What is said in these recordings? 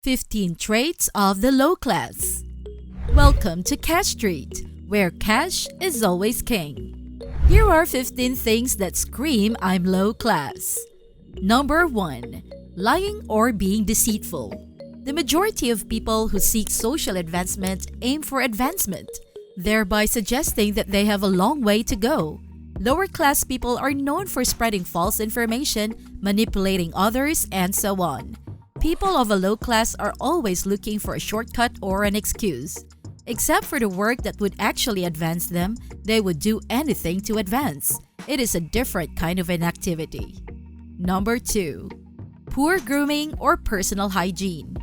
15 Traits of the Low Class. Welcome to Cash Street, where cash is always king. Here are 15 things that scream I'm low class. Number 1. Lying or being deceitful. The majority of people who seek social advancement aim for advancement, thereby suggesting that they have a long way to go. Lower class people are known for spreading false information, manipulating others, and so on. People of a low class are always looking for a shortcut or an excuse. Except for the work that would actually advance them, they would do anything to advance. It is a different kind of inactivity. Number 2. Poor grooming or personal hygiene.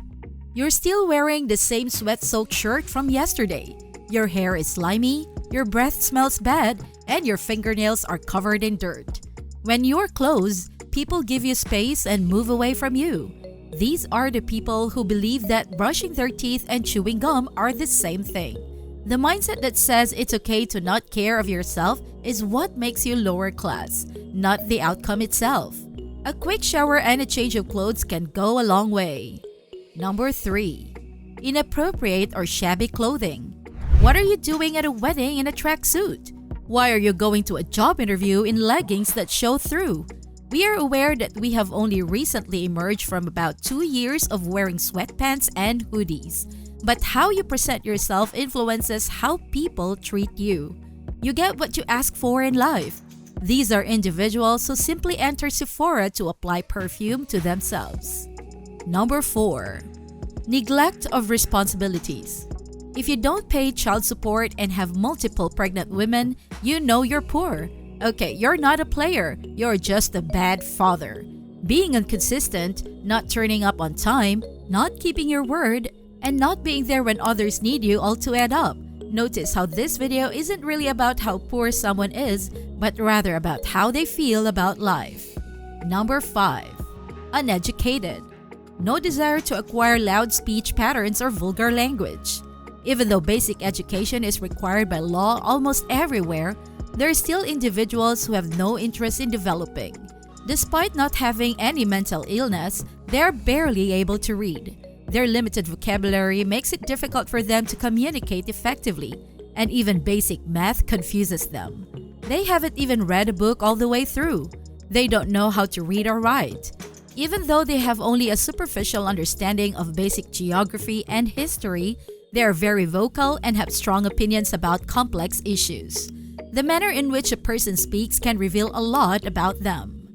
You're still wearing the same sweat-soaked shirt from yesterday. Your hair is slimy, your breath smells bad, and your fingernails are covered in dirt. When you're close, people give you space and move away from you. These are the people who believe that brushing their teeth and chewing gum are the same thing. The mindset that says it's okay to not care of yourself is what makes you lower class, not the outcome itself. A quick shower and a change of clothes can go a long way. Number 3. Inappropriate or shabby clothing. What are you doing at a wedding in a tracksuit? Why are you going to a job interview in leggings that show through? We are aware that we have only recently emerged from about 2 years of wearing sweatpants and hoodies. But how you present yourself influences how people treat you. You get what you ask for in life. These are individuals who simply enter Sephora to apply perfume to themselves. Number 4. Neglect of responsibilities. If you don't pay child support and have multiple pregnant women, you know you're poor. Okay, you're not a player, you're just a bad father. Being inconsistent, not turning up on time, not keeping your word, and not being there when others need you all to add up. Notice how this video isn't really about how poor someone is, but rather about how they feel about life. Number 5. Uneducated. No desire to acquire loud speech patterns or vulgar language. Even though basic education is required by law almost everywhere, there are still individuals who have no interest in developing. Despite not having any mental illness, they are barely able to read. Their limited vocabulary makes it difficult for them to communicate effectively, and even basic math confuses them. They haven't even read a book all the way through. They don't know how to read or write. Even though they have only a superficial understanding of basic geography and history, they are very vocal and have strong opinions about complex issues. The manner in which a person speaks can reveal a lot about them.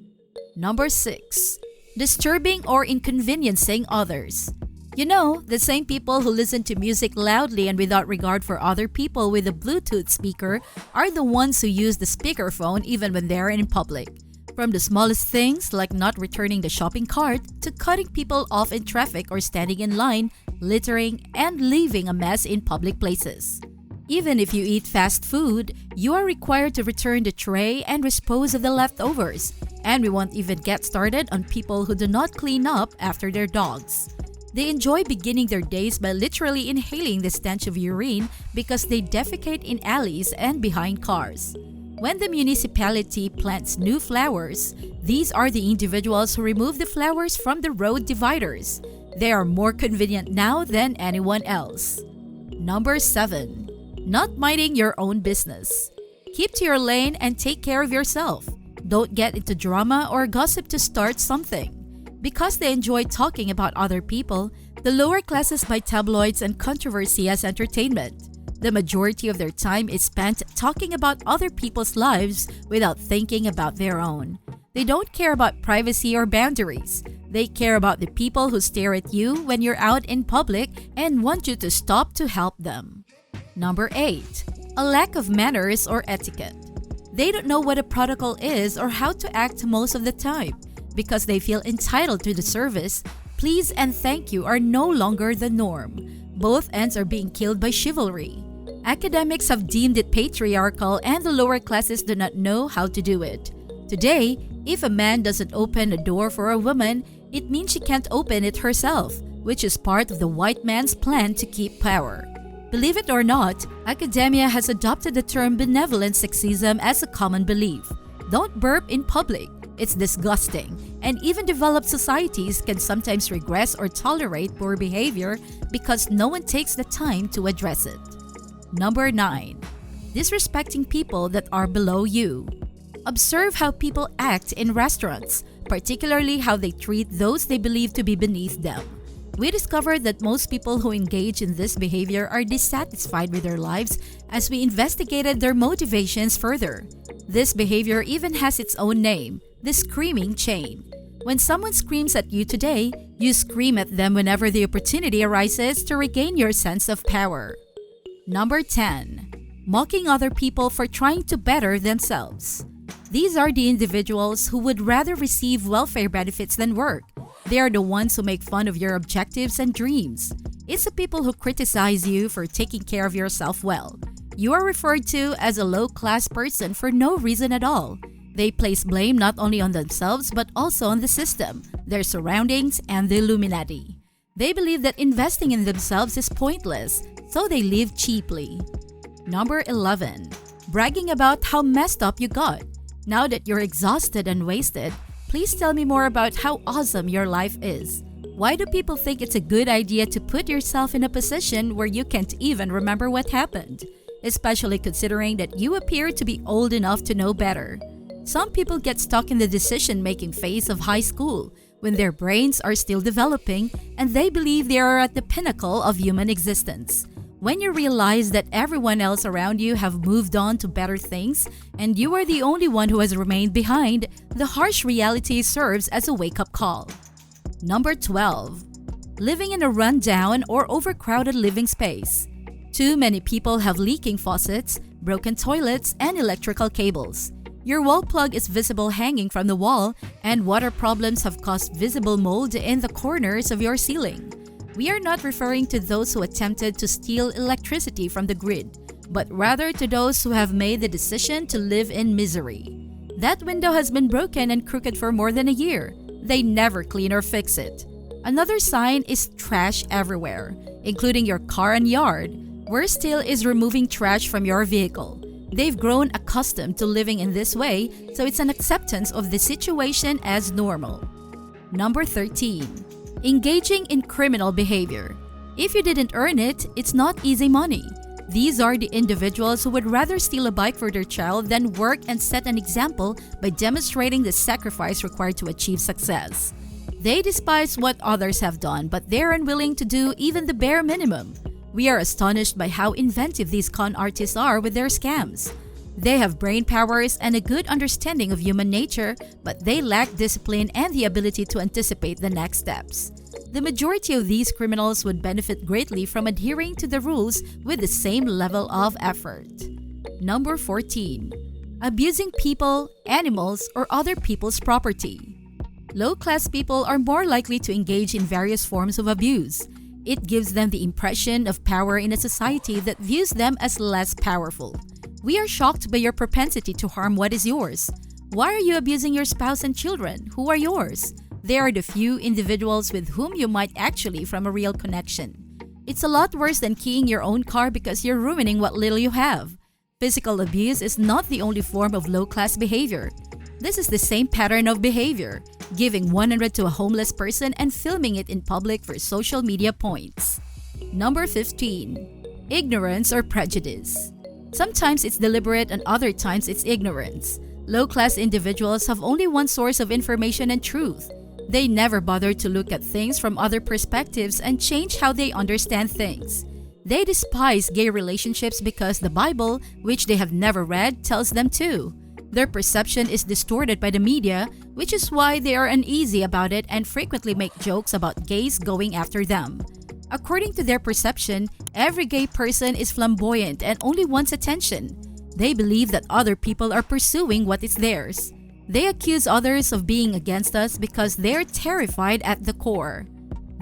Number 6. Disturbing or inconveniencing others. You know, the same people who listen to music loudly and without regard for other people with a Bluetooth speaker are the ones who use the speakerphone even when they're in public. From the smallest things like not returning the shopping cart to cutting people off in traffic or standing in line, littering, and leaving a mess in public places. Even if you eat fast food, you are required to return the tray and dispose of the leftovers. And we won't even get started on people who do not clean up after their dogs. They enjoy beginning their days by literally inhaling the stench of urine because they defecate in alleys and behind cars. When the municipality plants new flowers, these are the individuals who remove the flowers from the road dividers. They are more convenient now than anyone else. Number 7. Not minding your own business. Keep to your lane and take care of yourself. Don't get into drama or gossip to start something. Because they enjoy talking about other people, the lower classes buy tabloids and controversy as entertainment. The majority of their time is spent talking about other people's lives without thinking about their own. They don't care about privacy or boundaries. They care about the people who stare at you when you're out in public and want you to stop to help them. Number 8. A lack of manners or etiquette. They don't know what a protocol is or how to act most of the time. Because they feel entitled to the service, please and thank you are no longer the norm. Both ends are being killed by chivalry. Academics have deemed it patriarchal and the lower classes do not know how to do it. Today, if a man doesn't open a door for a woman, it means she can't open it herself, which is part of the white man's plan to keep power. Believe it or not, academia has adopted the term benevolent sexism as a common belief. Don't burp in public. It's disgusting. And even developed societies can sometimes regress or tolerate poor behavior because no one takes the time to address it. Number 9. Disrespecting people that are below you. Observe how people act in restaurants, particularly how they treat those they believe to be beneath them. We discovered that most people who engage in this behavior are dissatisfied with their lives as we investigated their motivations further. This behavior even has its own name, the screaming chain. When someone screams at you today, you scream at them whenever the opportunity arises to regain your sense of power. Number 10. Mocking other people for trying to better themselves. These are the individuals who would rather receive welfare benefits than work. They are the ones who make fun of your objectives and dreams. It's the people who criticize you for taking care of yourself well. You are referred to as a low-class person for no reason at all. They place blame not only on themselves but also on the system, their surroundings, and the Illuminati. They believe that investing in themselves is pointless, so they live cheaply. Number 11. Bragging about how messed up you got. Now that you're exhausted and wasted, please tell me more about how awesome your life is. Why do people think it's a good idea to put yourself in a position where you can't even remember what happened? Especially considering that you appear to be old enough to know better. Some people get stuck in the decision-making phase of high school when their brains are still developing and they believe they are at the pinnacle of human existence. When you realize that everyone else around you have moved on to better things and you are the only one who has remained behind, the harsh reality serves as a wake-up call. Number 12. Living in a run-down or overcrowded living space. Too many people have leaking faucets, broken toilets, and electrical cables. Your wall plug is visible hanging from the wall, and water problems have caused visible mold in the corners of your ceiling. We are not referring to those who attempted to steal electricity from the grid, but rather to those who have made the decision to live in misery. That window has been broken and crooked for more than a year. They never clean or fix it. Another sign is trash everywhere, including your car and yard. Worse still is removing trash from your vehicle. They've grown accustomed to living in this way, so it's an acceptance of the situation as normal. Number 13. Engaging in criminal behavior. If you didn't earn it, it's not easy money. These are the individuals who would rather steal a bike for their child than work and set an example by demonstrating the sacrifice required to achieve success. They despise what others have done, but they're unwilling to do even the bare minimum. We are astonished by how inventive these con artists are with their scams. They have brain powers and a good understanding of human nature, but they lack discipline and the ability to anticipate the next steps. The majority of these criminals would benefit greatly from adhering to the rules with the same level of effort. Number 14. Abusing people, animals, or other people's property. Low-class people are more likely to engage in various forms of abuse. It gives them the impression of power in a society that views them as less powerful. We are shocked by your propensity to harm what is yours. Why are you abusing your spouse and children, who are yours? They are the few individuals with whom you might actually form a real connection. It's a lot worse than keying your own car because you're ruining what little you have. Physical abuse is not the only form of low-class behavior. This is the same pattern of behavior, giving 100 to a homeless person and filming it in public for social media points. Number 15. Ignorance or prejudice. Sometimes it's deliberate and other times it's ignorance. Low-class individuals have only one source of information and truth. They never bother to look at things from other perspectives and change how they understand things. They despise gay relationships because the Bible, which they have never read, tells them to. Their perception is distorted by the media, which is why they are uneasy about it and frequently make jokes about gays going after them. According to their perception, every gay person is flamboyant and only wants attention. They believe that other people are pursuing what is theirs. They accuse others of being against us because they're terrified at the core.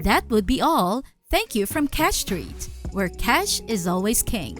That would be all. Thank you from Cash Street, where cash is always king.